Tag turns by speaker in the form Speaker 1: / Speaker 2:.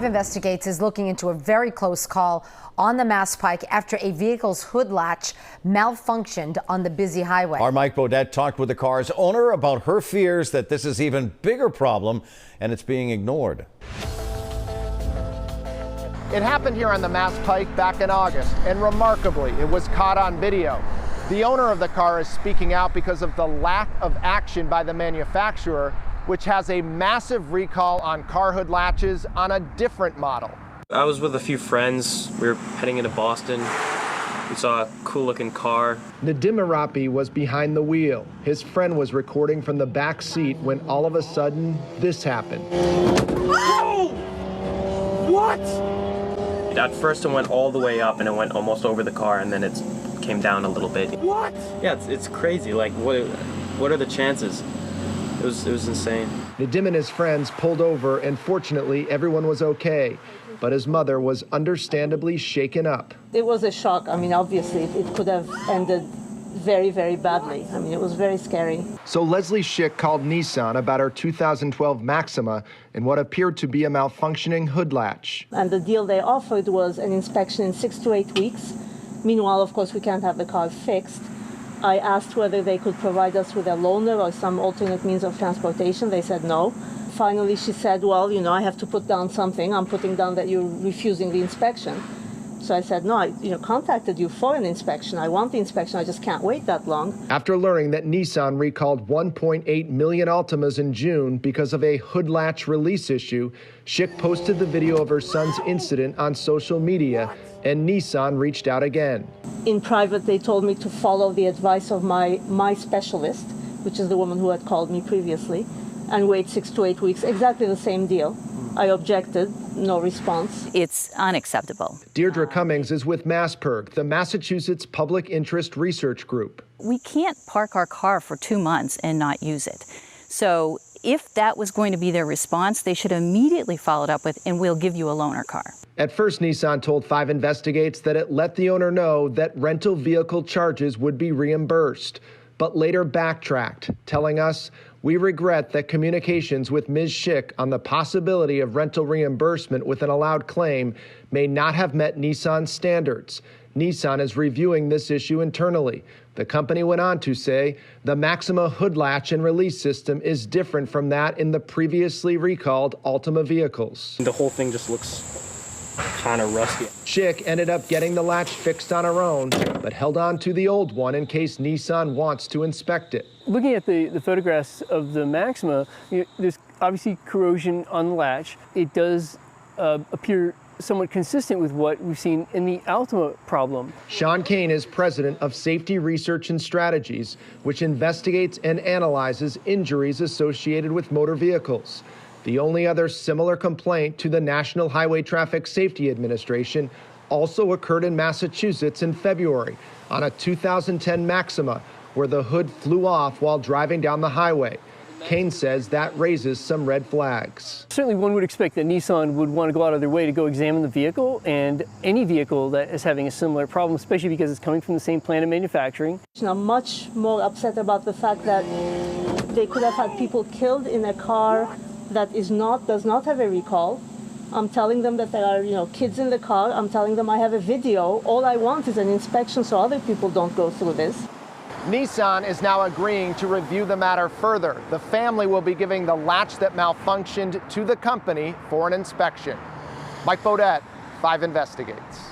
Speaker 1: 5 Investigates is looking into a very close call on the Mass Pike after a vehicle's hood latch malfunctioned on the busy highway.
Speaker 2: Our Mike Bodette talked with the car's owner about her fears that this is an even bigger problem and it's being ignored.
Speaker 3: It happened here on the Mass Pike back in August, and remarkably, it was caught on video. The owner of the car is speaking out because of the lack of action by the manufacturer, which has a massive recall on car hood latches on a different model.
Speaker 4: I was with a few friends. We were heading into Boston. We saw a cool looking car.
Speaker 3: Nadim Arapi was behind the wheel. His friend was recording from the back seat when all of a sudden this happened.
Speaker 4: Oh! What? At first it went all the way up and it went almost over the car, and then it came down a little bit.
Speaker 3: What?
Speaker 4: Yeah, it's crazy. Like, what are the chances? It was insane.
Speaker 3: Nadim and his friends pulled over, and fortunately everyone was okay. But his mother was understandably shaken up.
Speaker 5: It was a shock. I mean, obviously, it could have ended very, very badly. I mean, it was very scary.
Speaker 3: So Leslie Schick called Nissan about her 2012 Maxima and what appeared to be a malfunctioning hood latch.
Speaker 5: And the deal they offered was an inspection in 6 to 8 weeks. Meanwhile, of course, we can't have the car fixed. I asked whether they could provide us with a loaner or some alternate means of transportation. They said no. Finally, she said, well, you know, I have to put down something. I'm putting down that you're refusing the inspection. So I said, no, I contacted you for an inspection. I want the inspection. I just can't wait that long.
Speaker 3: After learning that Nissan recalled 1.8 million Altimas in June because of a hood latch release issue, Schick posted the video of her son's incident on social media, and Nissan reached out again.
Speaker 5: In private, they told me to follow the advice of my specialist, which is the woman who had called me previously, and wait 6 to 8 weeks. Exactly the same deal. I objected, no response.
Speaker 6: It's unacceptable.
Speaker 3: Deirdre Cummings is with MassPIRG, the Massachusetts Public Interest Research Group.
Speaker 6: We can't park our car for 2 months and not use it. So if that was going to be their response, they should immediately follow it up with, and we'll give you a loaner car.
Speaker 3: At first, Nissan told 5 Investigates that it let the owner know that rental vehicle charges would be reimbursed, but later backtracked, telling us, "We regret that communications with Ms. Schick on the possibility of rental reimbursement with an allowed claim may not have met Nissan's standards. Nissan is reviewing this issue internally." The company went on to say the Maxima hood latch and release system is different from that in the previously recalled Altima vehicles.
Speaker 4: The whole thing just looks kind of rusty.
Speaker 3: Schick ended up getting the latch fixed on her own, but held on to the old one in case Nissan wants to inspect it.
Speaker 7: Looking at the photographs of the Maxima, there's obviously corrosion on the latch. It does appear somewhat consistent with what we've seen in the Altima problem.
Speaker 3: Sean Kane is president of Safety Research and Strategies, which investigates and analyzes injuries associated with motor vehicles. The only other similar complaint to the National Highway Traffic Safety Administration also occurred in Massachusetts in February on a 2010 Maxima, where the hood flew off while driving down the highway. Kane says that raises some red flags.
Speaker 7: Certainly one would expect that Nissan would want to go out of their way to go examine the vehicle, and any vehicle that is having a similar problem, especially because it's coming from the same plant of manufacturing.
Speaker 5: I'm much more upset about the fact that they could have had people killed in a car that does not have a recall. I'm telling them that there are, kids in the car. I'm telling them I have a video. All I want is an inspection so other people don't go through this. Nissan is now agreeing to review the matter further. The family will be giving the latch that malfunctioned to the company for an inspection. Mike Bodette, 5 Investigates.